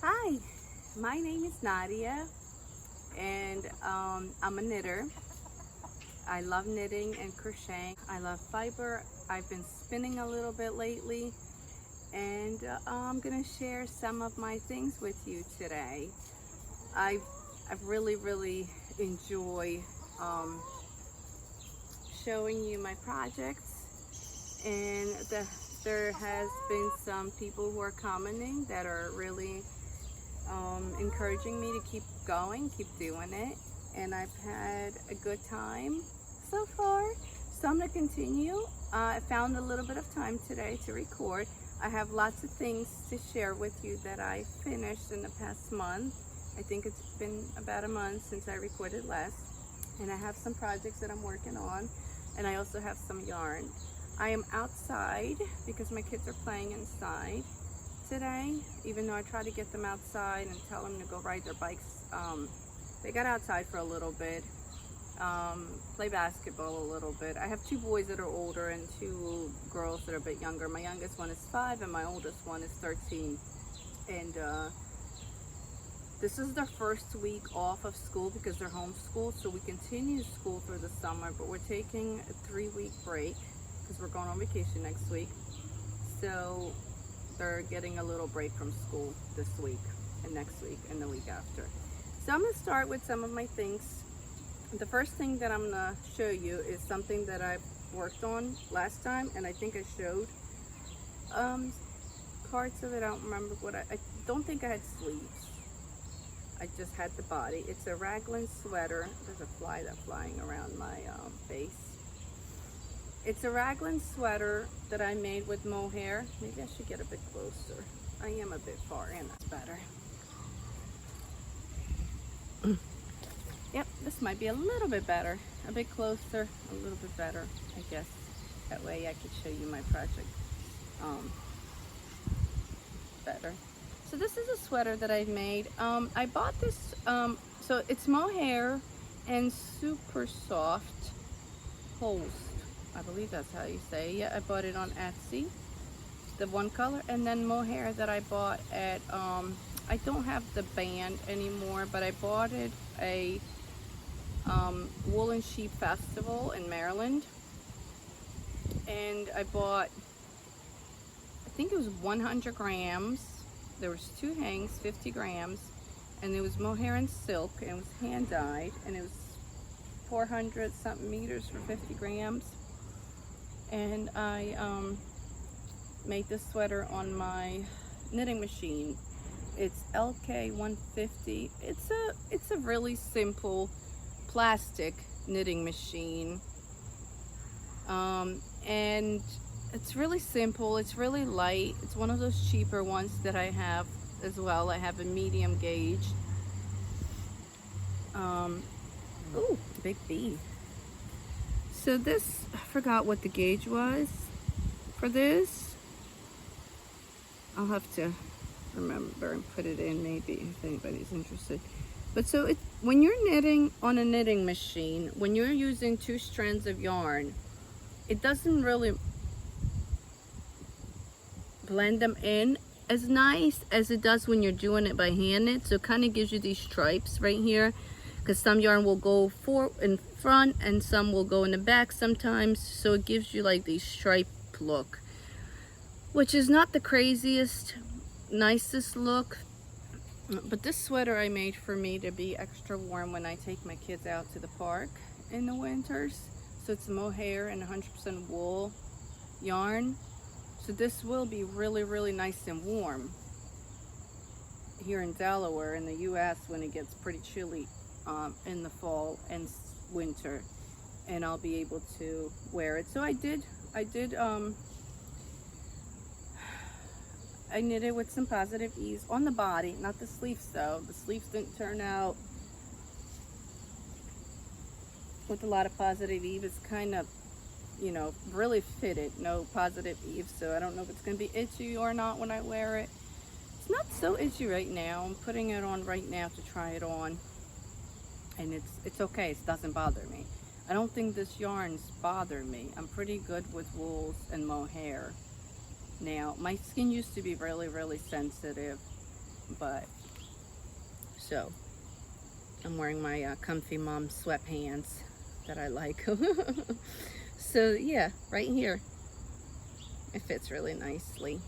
Hi, my name is Nadia, and I'm a knitter. I love knitting and crocheting. I love fiber. I've been spinning a little bit lately, and I'm gonna share some of my things with you today. I really enjoy showing you my projects, and there has been some people who are commenting that are really encouraging me to keep going, keep doing it, and I've had a good time so far. So I'm gonna continue. I found a little bit of time today to record. I have lots of things to share with you that I finished in the past month. I think it's been about a month since I recorded last, and I have some projects that I'm working on, and I also have some yarn. I am outside because my kids are playing inside today, even though I try to get them outside and tell them to go ride their bikes. They got outside for a little bit, play basketball a little bit. I have two boys that are older and two girls that are a bit younger. My youngest one is 5 and my oldest one is 13. And this is their first week off of school because they're homeschooled, so we continue school through the summer, but we're taking a 3-week break because we're going on vacation next week. So they're getting a little break from school this week and next week and the week after. So I'm going to start with some of my things. The first thing that I'm going to show you is something that I've worked on last time, and I think I showed parts of it. I don't remember what I don't think I had sleeves. I just had the body. It's a raglan sweater. There's a fly that's flying around my face. It's a raglan sweater that I made with mohair. Maybe I should get a bit closer. I am a bit far in, that's better. Yep, this might be a little bit better. A bit closer, a little bit better, I guess. That way I could show you my project better. So this is a sweater that I made. I bought this, so it's mohair and super soft holst. I believe that's how you say it. Yeah, I bought it on Etsy, the one color, and then mohair that I bought at, I don't have the band anymore, but I bought it a Wool and Sheep Festival in Maryland, and I bought, I think it was 100 grams. There was 2 hangs, 50 grams, and it was mohair and silk, and it was hand dyed, and it was 400 something meters for 50 grams. And I made this sweater on my knitting machine. It's LK150. It's a really simple plastic knitting machine, and it's really simple. It's really light. It's one of those cheaper ones that I have as well. I have a medium gauge. Ooh, big bee. So this, I forgot what the gauge was for this. I'll have to remember and put it in maybe if anybody's interested. But so when you're knitting on a knitting machine, when you're using 2 strands of yarn, it doesn't really blend them in as nice as it does when you're doing it by hand knit. So it kind of gives you these stripes right here, because some yarn will go in front and some will go in the back sometimes, so it gives you like these stripe look, which is not the craziest, nicest look. But this sweater I made for me to be extra warm when I take my kids out to the park in the winters. So it's mohair and 100% wool yarn, so this will be really nice and warm here in Delaware, in the US, when it gets pretty chilly in the fall and winter, and I'll be able to wear it. So I knitted with some positive ease on the body, not the sleeves though. The sleeves didn't turn out with a lot of positive ease. It's kind of, you know, really fitted, no positive ease, so I don't know if it's gonna be itchy or not when I wear it. It's not so itchy right now. I'm putting it on right now to try it on, and it's okay. It doesn't bother me. I don't think this yarn's bothered me. I'm pretty good with wools and mohair. Now, my skin used to be really sensitive But so I'm wearing my comfy mom sweatpants that I like. So yeah, right here, it fits really nicely.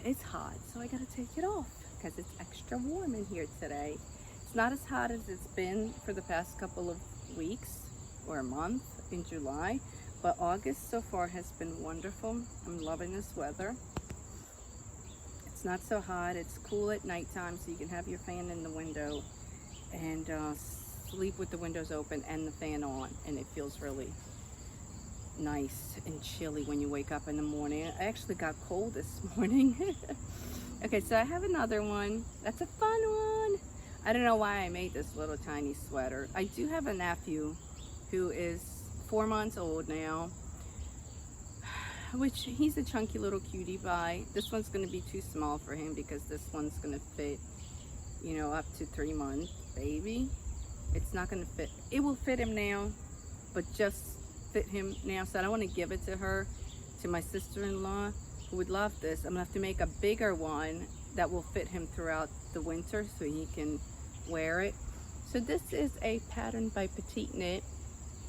It's hot, so I gotta take it off because it's extra warm in here today. It's not as hot as it's been for the past couple of weeks or a month in July, but August so far has been wonderful. I'm loving this weather. It's not so hot. It's cool at nighttime, so you can have your fan in the window and sleep with the windows open and the fan on, and it feels really nice and chilly when you wake up in the morning. I actually got cold this morning. Okay, so I have another one. That's a fun one. I don't know why I made this little tiny sweater. I do have a nephew who is 4 months old now, which he's a chunky little cutie pie. This one's going to be too small for him because this one's going to fit, you know, up to 3 months baby. It's not going to fit. It will fit him now, but just fit him now. So I don't want to give it to her, to my sister-in-law, who would love this. I'm going to have to make a bigger one that will fit him throughout the winter so he can wear it. So this is a pattern by Petite Knit.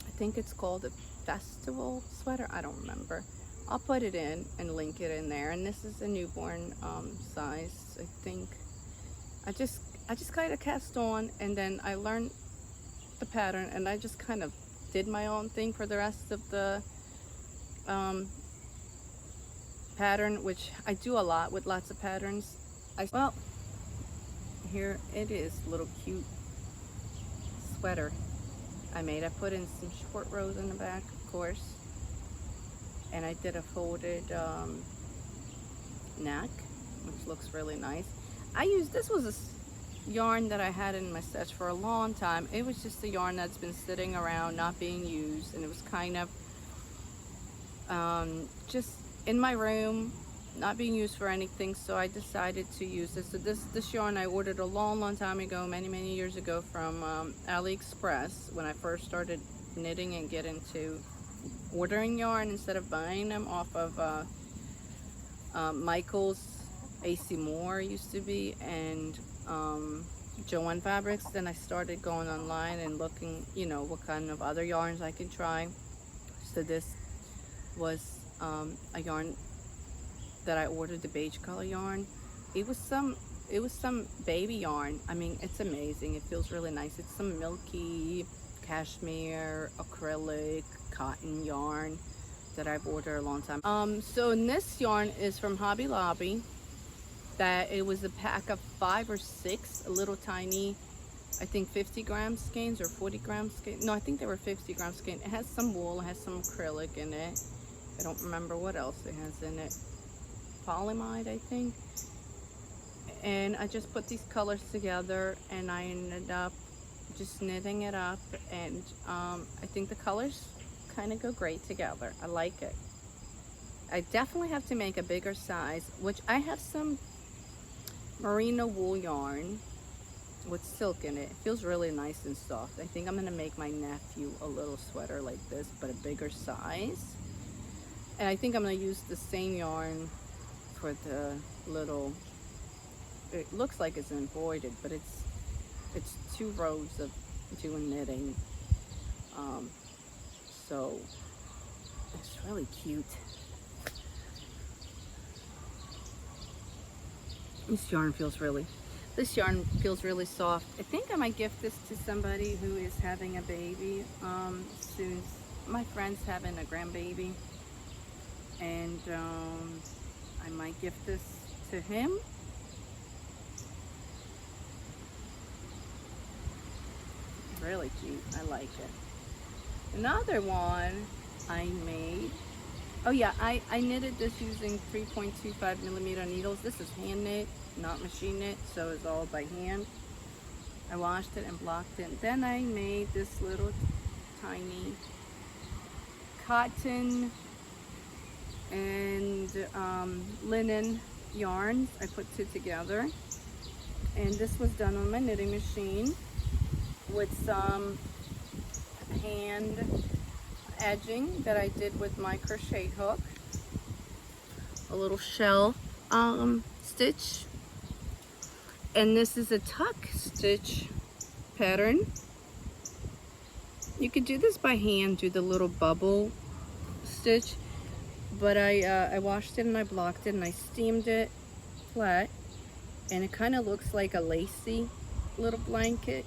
I think it's called a festival sweater. I don't remember. I'll put it in and link it in there. And this is a newborn size, I think. I just kind of cast on, and then I learned the pattern, and I just kind of did my own thing for the rest of the pattern, which I do a lot with lots of patterns. Well, here it is, little cute sweater I made. I put in some short rows in the back, of course, and I did a folded neck, which looks really nice. This was a yarn that I had in my stash for a long time. It was just a yarn that's been sitting around not being used, and it was kind of just in my room, not being used for anything, so I decided to use this. So this yarn I ordered a long time ago, many years ago, from AliExpress, when I first started knitting and get into ordering yarn instead of buying them off of Michael's, AC Moore used to be, and Joanne Fabrics. Then I started going online and looking, you know, what kind of other yarns I can try. So this was a yarn that I ordered, the beige color yarn. It was some baby yarn. I mean, it's amazing. It feels really nice. It's some milky cashmere, acrylic, cotton yarn that I've ordered a long time. So this yarn is from Hobby Lobby. That it was a pack of 5 or 6 little tiny, I think 50-gram skeins or 40-gram skeins. No, I think they were 50-gram skeins. It has some wool, it has some acrylic in it. I don't remember what else it has in it. Polyamide, I think. And I just put these colors together, and I ended up just knitting it up, and I think the colors kind of go great together. I like it. I definitely have to make a bigger size, which I have some merino wool yarn with silk in it. It feels really nice and soft. I think I'm gonna make my nephew a little sweater like this, but a bigger size. And I think I'm gonna use the same yarn for the little, it looks like it's embroidered, but it's 2 rows of doing knitting. So it's really cute. This yarn feels really soft. I think I might gift this to somebody who is having a baby soon. My friend's having a grandbaby, and I might gift this to him. Really cute. I like it. Another one I made. Oh yeah, I knitted this using 3.25 millimeter needles. This is hand knit, not machine knit, so it's all by hand. I washed it and blocked it. Then I made this little tiny cotton and linen yarns. I put 2 together, and this was done on my knitting machine with some hand edging that I did with my crochet hook, a little shell stitch, And this is a tuck stitch pattern. You could do this by hand, do the little bubble stitch, but I washed it and I blocked it and I steamed it flat, and it kind of looks like a lacy little blanket.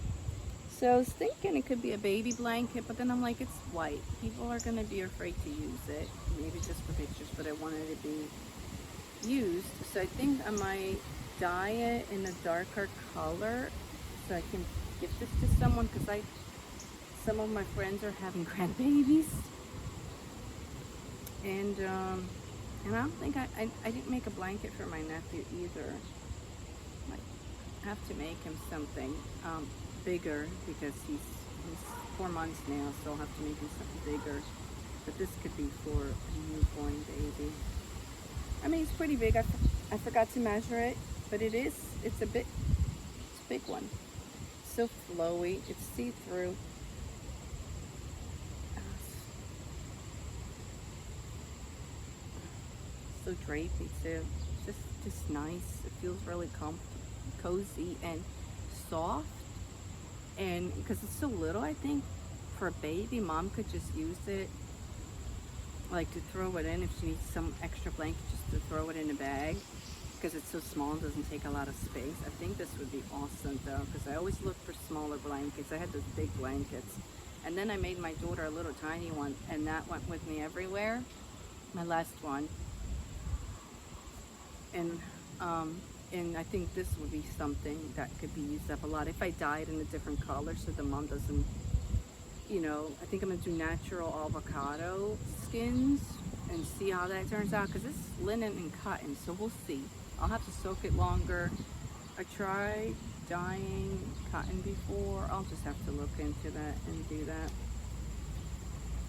So I was thinking it could be a baby blanket, but then I'm like, it's white. People are gonna be afraid to use it, maybe just for pictures, but I wanted it to be used. So I think I might dye it in a darker color so I can give this to someone, because some of my friends are having grandbabies, and I don't think I didn't make a blanket for my nephew either. I have to make him something bigger, because he's 4 months now, so I'll have to make him something bigger. But this could be for a newborn baby. I mean, it's pretty big. I forgot to measure it, but it's a big one. So flowy, it's see-through. So drapey too. Just nice. It feels really cozy and soft. And because it's so little, I think for a baby, mom could just use it like to throw it in if she needs some extra blanket, just to throw it in a bag, because it's so small and doesn't take a lot of space. I think this would be awesome though, because I always look for smaller blankets. I had those big blankets, and then I made my daughter a little tiny one, and that went with me everywhere, my last one. And I think this would be something that could be used up a lot if I dyed in a different color, so the mom doesn't, I think I'm gonna do natural avocado skins and see how that turns out, because it's linen and cotton, so we'll see. I'll have to soak it longer. I tried dyeing cotton before. I'll just have to look into that and do that.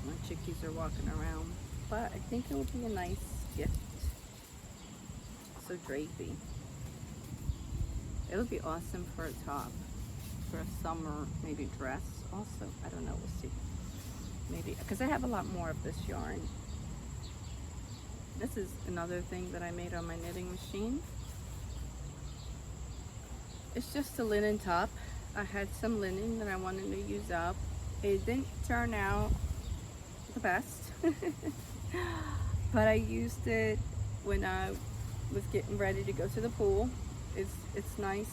My chickies are walking around, but I think it will be a nice gift. So drapey. It'll be awesome for a top, for a summer maybe dress also. I don't know, we'll see. Maybe, because I have a lot more of this yarn. This is another thing that I made on my knitting machine. It's just a linen top. I had some linen that I wanted to use up. It didn't turn out the best, but I used it when I was getting ready to go to the pool. It's nice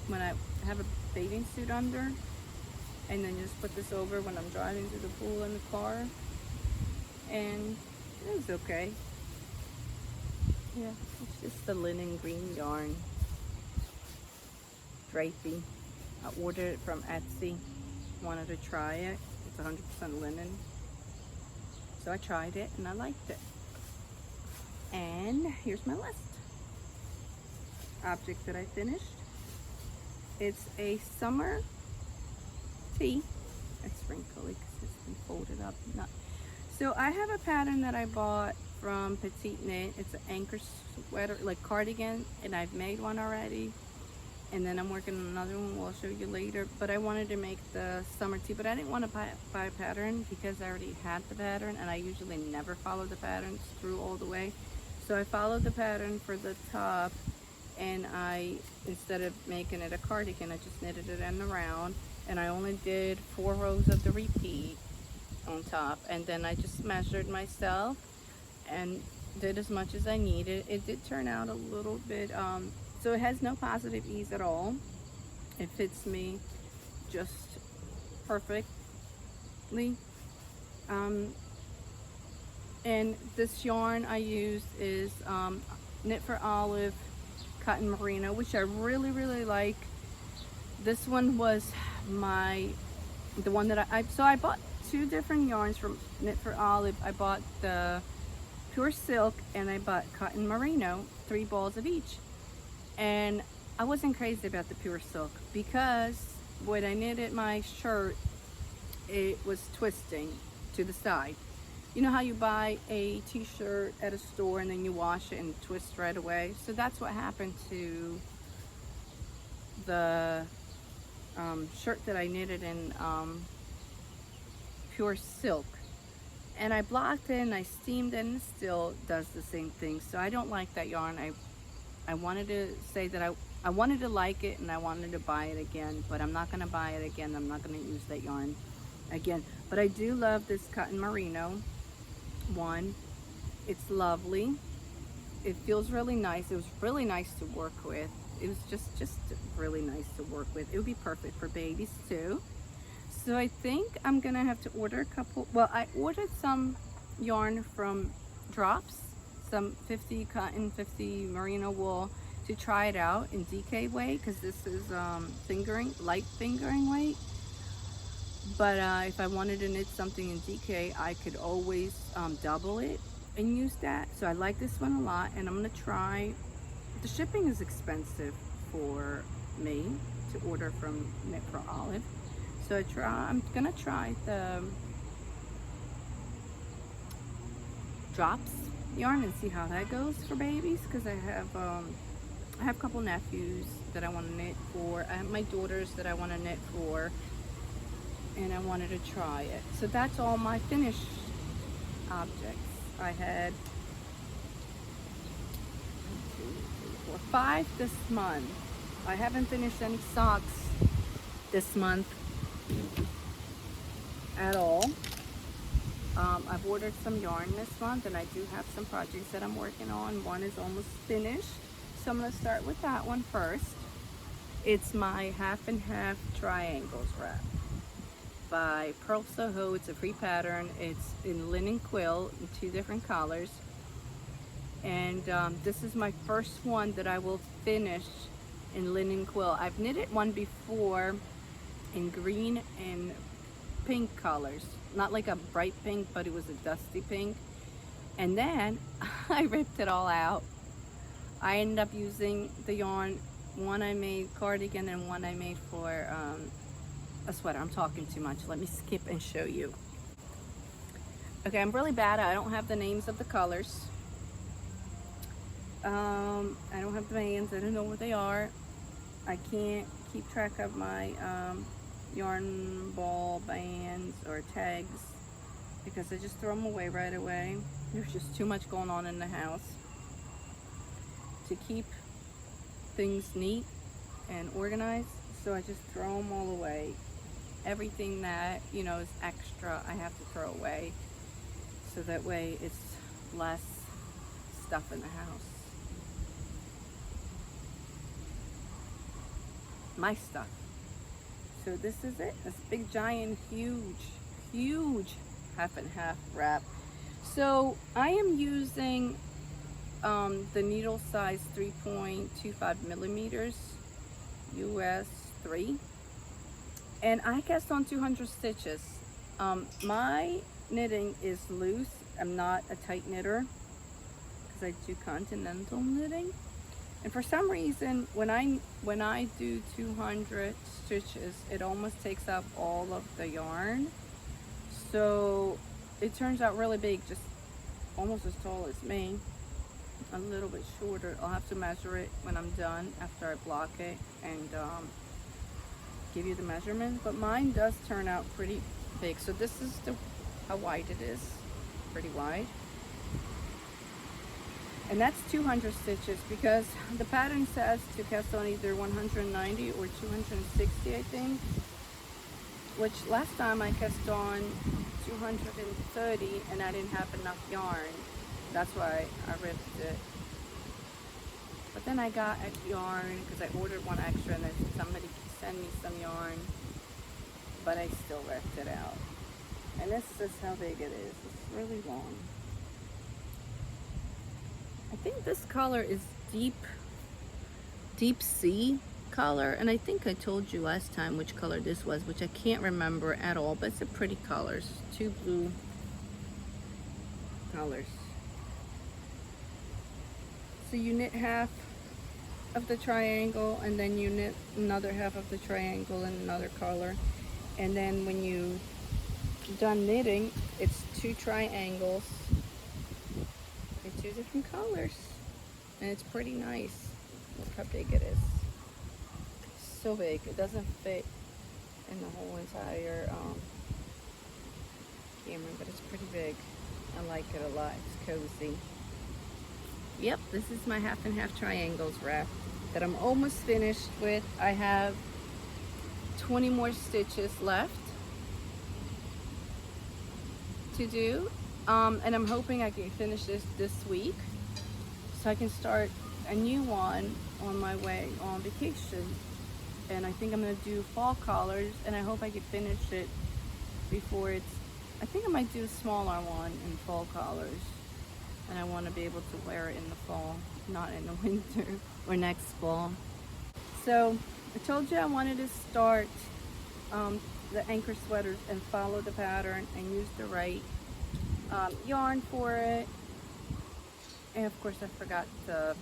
when I have a bathing suit under, and then just put this over when I'm driving to the pool in the car, and it was okay. Yeah, it's just the linen green yarn, drapey. I ordered it from Etsy. Wanted to try it. It's 100% linen, so I tried it and I liked it. And here's my last object that I finished. It's a summer tee. It's wrinkly because it's been folded up. So I have a pattern that I bought from Petite Knit. It's an anchor sweater, like cardigan, and I've made one already. And then I'm working on another one, we'll show you later. But I wanted to make the summer tee, but I didn't want to buy a pattern because I already had the pattern, and I usually never follow the patterns through all the way. So I followed the pattern for the top, and instead of making it a cardigan, I just knitted it in around, and I only did 4 rows of the repeat on top, and then I just measured myself and did as much as I needed. It did turn out a little bit, so it has no positive ease at all. It fits me just perfectly. And this yarn I used is Knit for Olive Cotton Merino, which I really, really like. This one was the one that I bought 2 different yarns from Knit for Olive. I bought the Pure Silk and I bought Cotton Merino, 3 balls of each. And I wasn't crazy about the Pure Silk because when I knitted my shirt, it was twisting to the side. You know how you buy a t-shirt at a store and then you wash it and it twists right away? So that's what happened to the shirt that I knitted in Pure Silk. And I blocked it and I steamed it, and it still does the same thing. So I don't like that yarn. I I wanted to say that I wanted to like it and I wanted to buy it again, but I'm not going to buy it again. I'm not going to use that yarn again. But I do love this cotton merino one. It's lovely. It feels really nice. It was really nice to work with. It was just really nice to work with. It would be perfect for babies too. So I think I'm gonna have to order a couple. Well, I ordered some yarn from Drops, some 50 cotton, 50 merino wool, to try it out in DK weight, because this is light fingering weight. But if I wanted to knit something in DK, I could always double it and use that. So I like this one a lot, and I'm gonna try. The shipping is expensive for me to order from Knit for Olive. So I'm gonna try the Drops yarn and see how that goes for babies, because I have a couple nephews that I want to knit for. I have my daughters that I want to knit for, and I wanted to try it. So that's all my finished objects. I had 1, 2, 3, 4, 5 this month. I haven't finished any socks this month at all. I've ordered some yarn this month, and I do have some projects that I'm working on. One is almost finished, so I'm going to start with that one first. It's my half and half triangles wrap by Purlsoho. It's a free pattern. It's in linen quill in 2 different colors, and this is my first one that I will finish in linen quill. I've knitted one before in green and pink colors, not like a bright pink, but it was a dusty pink, and then I ripped it all out. I ended up using the yarn, one I made cardigan and one I made for a sweater. I'm talking too much. Let me skip and show you. Okay, I'm really bad. I don't have the names of the colors. I don't have the bands. I don't know what they are. I can't keep track of my yarn ball bands or tags because I just throw them away right away. There's just too much going on in the house to keep things neat and organized, so I just throw them all away. Everything that, you know, is extra, I have to throw away, so that way it's less stuff in the house. My stuff. So this is it. This big, giant, huge half and half wrap. So I am using the needle size 3.25 millimeters US 3, and I cast on 200 stitches. My knitting is loose. I'm not a tight knitter because I do continental knitting, and for some reason when I do 200 stitches, it almost takes up all of the yarn, so it turns out really big, just almost as tall as me, a little bit shorter. I'll have to measure it when I'm done after I block it and give you the measurement, but mine does turn out pretty big. So this is how wide it is, pretty wide, and that's 200 stitches because the pattern says to cast on either 190 or 260, I think, which last time I cast on 230 and I didn't have enough yarn. That's why I ripped it. But then I got a yarn because I ordered one extra, and then somebody sent me some yarn, but I still ripped it out. And this is how big it is. It's really long. I think this color is deep sea color, and I think I told you last time which color this was, which I can't remember at all, but it's a pretty colors. 2 blue colors. So you knit half of the triangle, and then you knit another half of the triangle in another color, and then when you done knitting, it's 2 triangles in 2 different colors, and it's pretty nice. Look how big it is. So big, it doesn't fit in the whole entire camera, but it's pretty big. I like it a lot. It's cozy. Yep, this is my half and half triangles wrap that I'm almost finished with. I have 20 more stitches left to do, and I'm hoping I can finish this week so I can start a new one on my way on vacation. And I think I'm gonna do fall colors, and I hope I can finish it before I think I might do a smaller one in fall colors, and I want to be able to wear it in the fall, not in the winter or next fall. So I told you I wanted to start the anchor sweaters and follow the pattern and use the right yarn for it. And of course I forgot the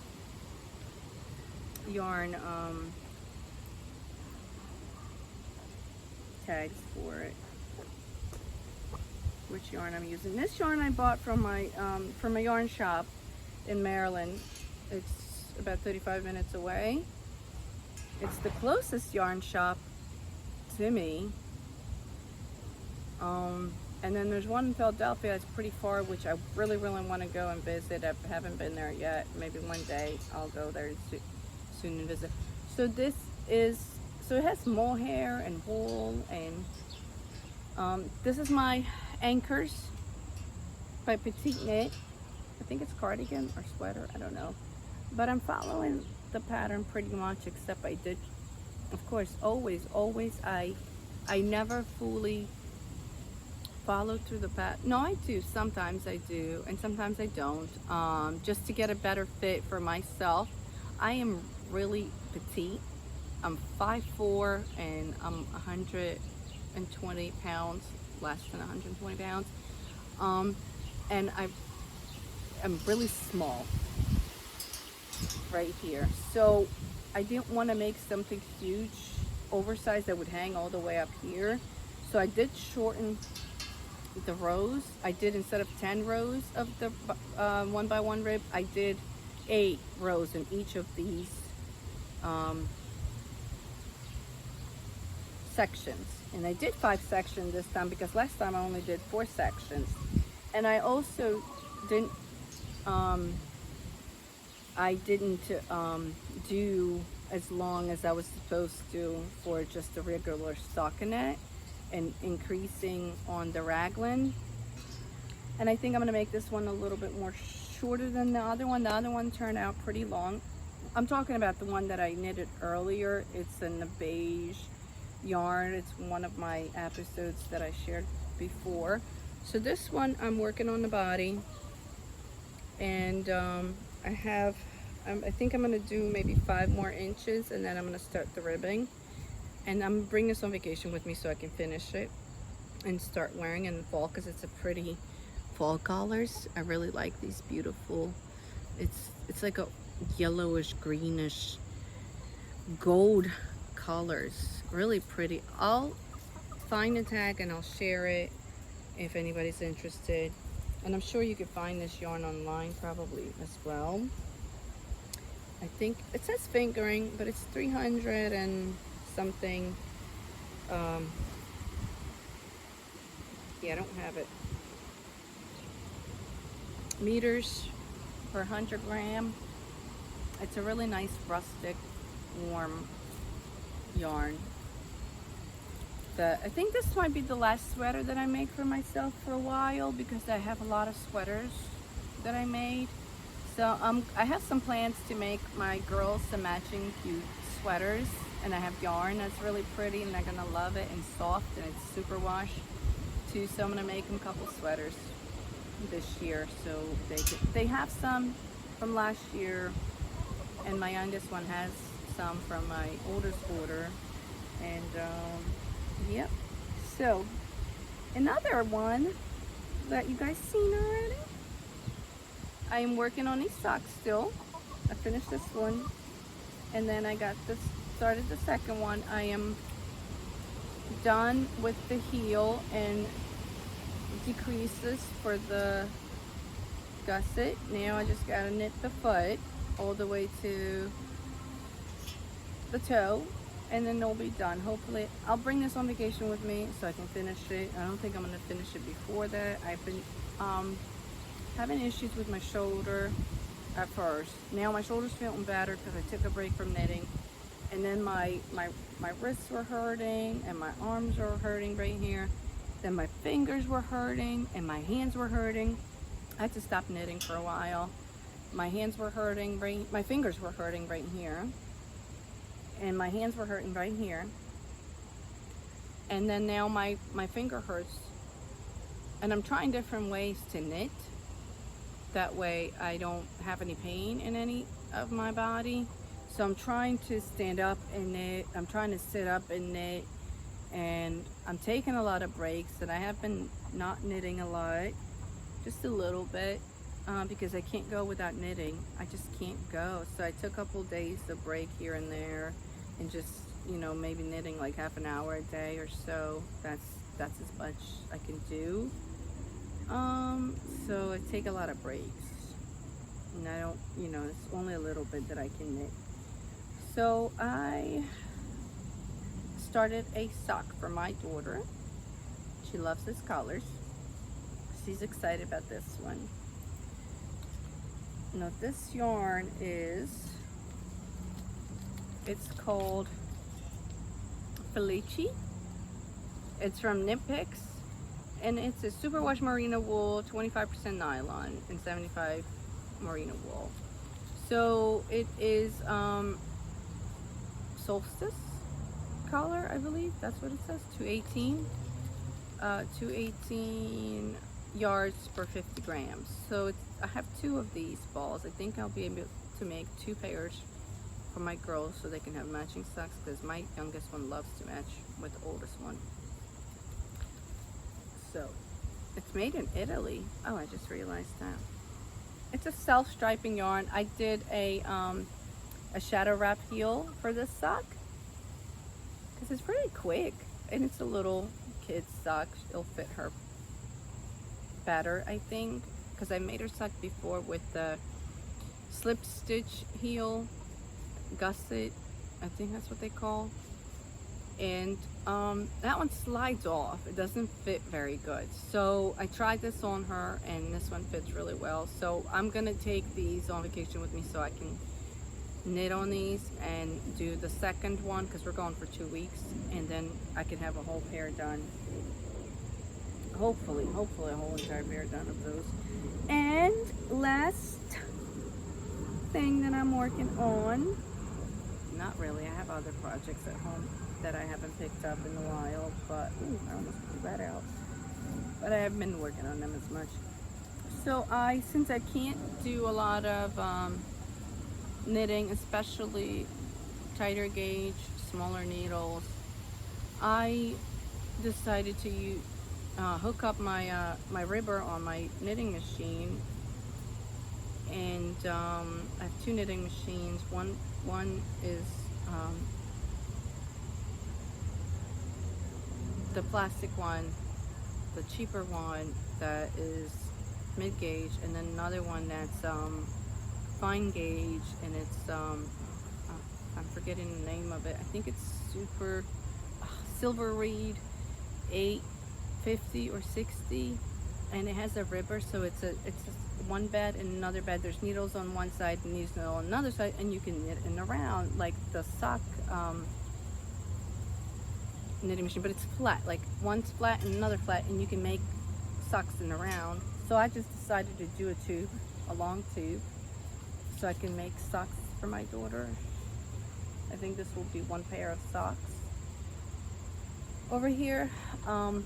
yarn tags for it, which yarn I'm using. This yarn I bought from a yarn shop in Maryland. It's about 35 minutes away. It's the closest yarn shop to me. And then there's one in Philadelphia that's pretty far, which I really want to go and visit. I haven't been there yet. Maybe one day I'll go there soon and visit. So it has mohair and wool, and this is my anchors by Petite Knit. I think it's cardigan or sweater, I don't know. But I'm following the pattern pretty much, except I did, of course, always, I never fully follow through the pattern. No, I do. Sometimes I do, and sometimes I don't. Just to get a better fit for myself. I am really petite. I'm 5'4", and I'm 120 pounds, less than 120 pounds. And I'm really small right here. So I didn't want to make something huge, oversized, that would hang all the way up here. So I did shorten the rows. I did, instead of 10 rows of the 1x1 rib, I did 8 rows in each of these sections. And I did 5 sections this time because last time I only did 4 sections. And I also didn't do as long as I was supposed to for just a regular stockinette, and increasing on the raglan. And I think I'm gonna make this one a little bit more shorter than the other one. The other one turned out pretty long. I'm talking about the one that I knitted earlier. It's in the beige yarn. It's one of my episodes that I shared before. So this one I'm working on the body, and I think I'm gonna do maybe 5 more inches, and then I'm gonna start the ribbing. And I'm bringing this on vacation with me so I can finish it and start wearing in the fall, because it's a pretty fall colors. I really like these beautiful, it's like a yellowish, greenish, gold colors. Really pretty. I'll find a tag and I'll share it if anybody's interested. And I'm sure you can find this yarn online probably as well. I think it says fingering, but it's 300 and something. Yeah, I don't have it. Meters per 100 gram. It's a really nice rustic, warm yarn. I think this might be the last sweater that I make for myself for a while, because I have a lot of sweaters that I made. So I have some plans to make my girls some matching cute sweaters, and I have yarn that's really pretty and they're gonna love it, and soft, and it's super wash too. So I'm gonna make them a couple sweaters this year, so they have some from last year, and my youngest one has some from my oldest order. And yep. So another one that you guys seen already. I am working on these socks still. I finished this one, and then I started the second one. I am done with the heel and decreases for the gusset. Now I just gotta knit the foot all the way to the toe, and then they'll be done. Hopefully I'll bring this on vacation with me so I can finish it. I don't think I'm gonna finish it before that. I've been having issues with my shoulder, at first. Now my shoulder's feeling better because I took a break from knitting. And then my wrists were hurting and my arms were hurting right here. Then my fingers were hurting and my hands were hurting. I had to stop knitting for a while. My hands were hurting, my fingers were hurting right here. And my hands were hurting right here. And then now my finger hurts. And I'm trying different ways to knit. That way I don't have any pain in any of my body. So I'm trying to stand up and knit. I'm trying to sit up and knit. And I'm taking a lot of breaks, and I have been not knitting a lot, just a little bit, because I can't go without knitting. I just can't go. So I took a couple days of break here and there, and just, you know, maybe knitting like half an hour a day or so. That's as much I can do. So I take a lot of breaks, and I don't, you know, it's only a little bit that I can knit. So I started a sock for my daughter. She loves this colors. She's excited about this one. Now this yarn it's called Felici. It's from Knit Picks, and it's a superwash merino wool, 25% nylon and 75 merino wool. So it is solstice color, I believe that's what it says. 218 yards per 50 grams. So I have 2 of these balls. I think I'll be able to make 2 pairs for my girls so they can have matching socks, because my youngest one loves to match with the oldest one. So it's made in Italy. Oh, I just realized that. It's a self-striping yarn. I did a shadow wrap heel for this sock because it's pretty quick, and it's a little kid's sock. It'll fit her better, I think, because I made her sock before with the slip stitch heel, gusset, I think that's what they call. And that one slides off. It doesn't fit very good. So I tried this on her, and this one fits really well. So I'm gonna take these on vacation with me so I can knit on these and do the second one, because we're going for 2 weeks, and then I can have a whole pair done. Hopefully a whole entire pair done of those. And last thing that I'm working on, not really, I have other projects at home that I haven't picked up in a while, but I almost pulled that out. But I haven't been working on them as much. So since I can't do a lot of knitting, especially tighter gauge, smaller needles, I decided to hook up my my ribber on my knitting machine. And I have 2 knitting machines. One is the plastic one, the cheaper one that is mid-gauge, and then another one that's fine gauge, and it's I'm forgetting the name of it. I think it's super Silver Reed 850 or 60, and it has a ribber, so it's one bed and another bed. There's needles on one side and needles on another side, and you can knit in around like the sock knitting machine, but it's flat, like one's flat and another flat, and you can make socks in around. So I just decided to do a long tube, so I can make socks for my daughter. I think this will be 1 pair of socks. Over here, I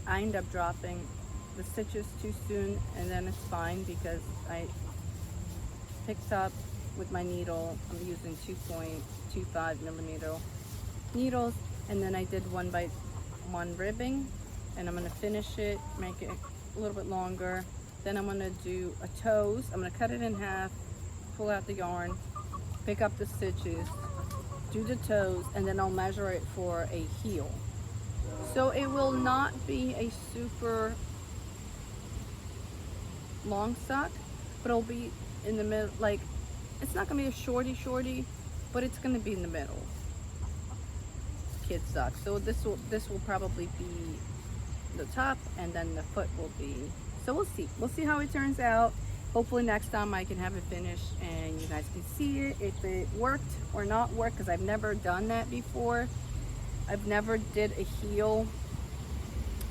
end up dropping the stitches too soon, and then it's fine because I picked up with my needle. I'm using 2.25 millimeter needles, and then I did 1x1 ribbing, and I'm going to finish it, make it a little bit longer. Then I'm going to do a toes. I'm going to cut it in half, pull out the yarn, pick up the stitches, do the toes, and then I'll measure it for a heel. So it will not be a super long sock, but it'll be in the middle. Like, it's not gonna be a shorty, but it's gonna be in the middle. Kid sock. So this will probably be the top, and then the foot will be. So we'll see how it turns out. hopefully next time I can have it finished and you guys can see it, if it worked or not worked, because I've never done that before. I've never did a heel,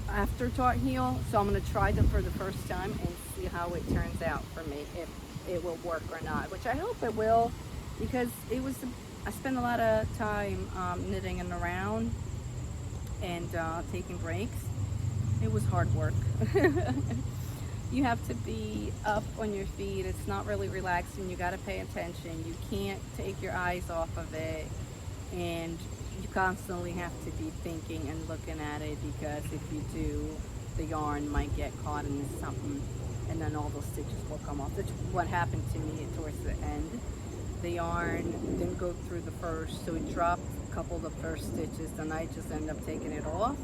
afterthought heel, so I'm going to try them for the first time and see how it turns out for me, if it will work or not, which I hope it will, because I spent a lot of time knitting and around and taking breaks. It was hard work. You have to be up on your feet. It's not really relaxing. You got to pay attention. You can't take your eyes off of it, and you constantly have to be thinking and looking at it, because if you do, the yarn might get caught in something and then all those stitches will come off. That's what happened to me towards the end. The yarn didn't go through the first, so it dropped a couple of the first stitches, then I just ended up taking it off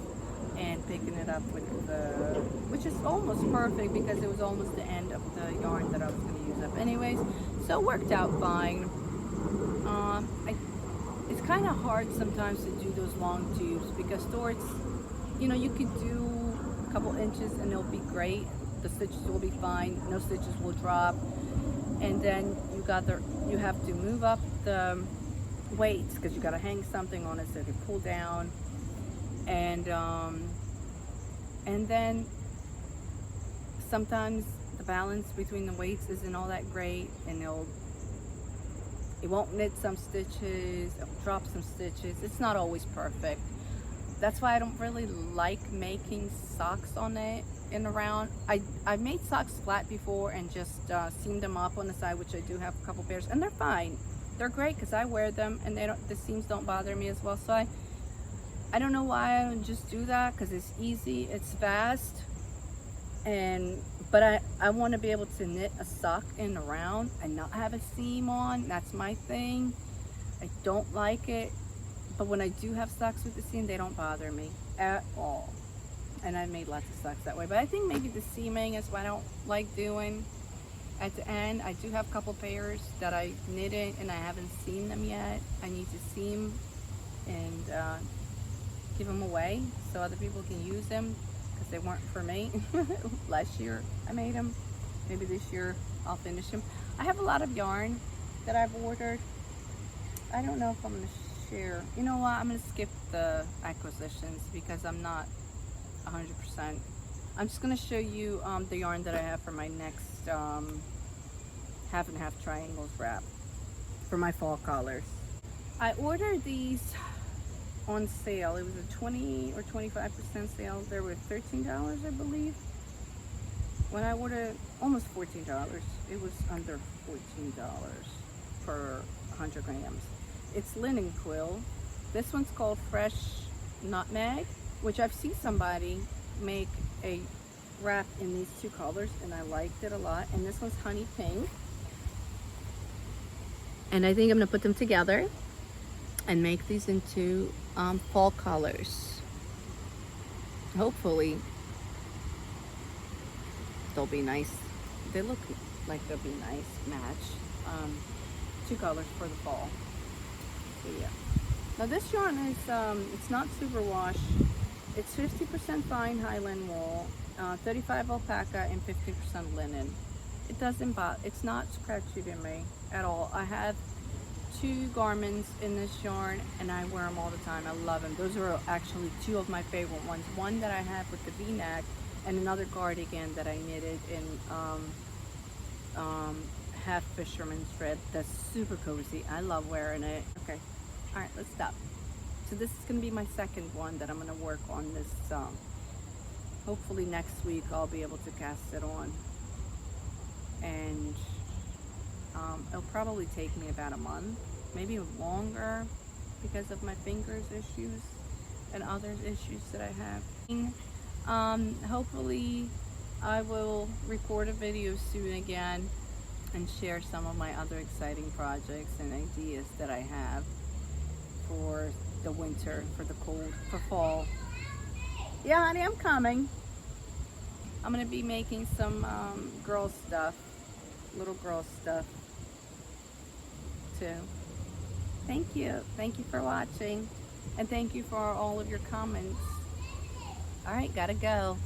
and picking it up with the, which is almost perfect because it was almost the end of the yarn that I was going to use up anyways, so it worked out fine. It's kind of hard sometimes to do those long tubes, because towards, you know, you could do a couple inches and it'll be great, the stitches will be fine, no stitches will drop, and then you have to move up the weights because you got to hang something on it so it can pull down, and then sometimes the balance between the weights isn't all that great, and it won't knit some stitches, it'll drop some stitches. It's not always perfect. That's why I don't really like making socks on it and around. I've made socks flat before and just seamed them up on the side, which I do have a couple pairs, and they're fine. They're great because I wear them and the seams don't bother me as well. So I don't know why I would just do that, because it's easy, it's fast, but I want to be able to knit a sock in around and not have a seam on. That's my thing. I don't like it, but when I do have socks with the seam, they don't bother me at all. And I've made lots of socks that way, but I think maybe the seaming is what I don't like doing at the end. I do have a couple pairs that I knitted and I haven't seamed them yet. I need to seam and give them away so other people can use them, because they weren't for me. Last year I made them. Maybe this year I'll finish them. I have a lot of yarn that I've ordered. I don't know if I'm going to share. You know what? I'm going to skip the acquisitions because I'm not 100%. I'm just going to show you the yarn that I have for my next half and half triangles wrap for my fall colors. I ordered these on sale. It was a 20 or 25% sale. They were $13, I believe. When I ordered almost $14, it was under $14 per 100 grams. It's linen quill. This one's called Fresh Nutmeg, which I've seen somebody make a wrap in these two colors and I liked it a lot. And this one's Honey Pink. And I think I'm gonna put them together and make these into fall colors. Hopefully they'll be nice. They look like they'll be nice match. Two colors for the fall. So yeah. Now this yarn is it's not super wash. It's 50% fine Highland wool, 35 alpaca, and 50% linen. It doesn't bother. It's not scratchy to me at all. I have two garments in this yarn and I wear them all the time. I love them. Those are actually two of my favorite ones. One that I have with the V-neck, and another cardigan that I knitted in half fisherman's thread. That's super cozy. I love wearing it. Okay, all right, let's stop. So this is going to be my second one that I'm going to work on this. Hopefully next week I'll be able to cast it on, and it'll probably take me about a month, maybe longer, because of my fingers issues and other issues that I have. Hopefully I will record a video soon again and share some of my other exciting projects and ideas that I have for the winter, for the cold, for fall. Yeah, honey, I'm coming. I'm gonna be making some girl stuff, little girl stuff too. Thank you for watching, and thank you for all of your comments. All right, gotta go.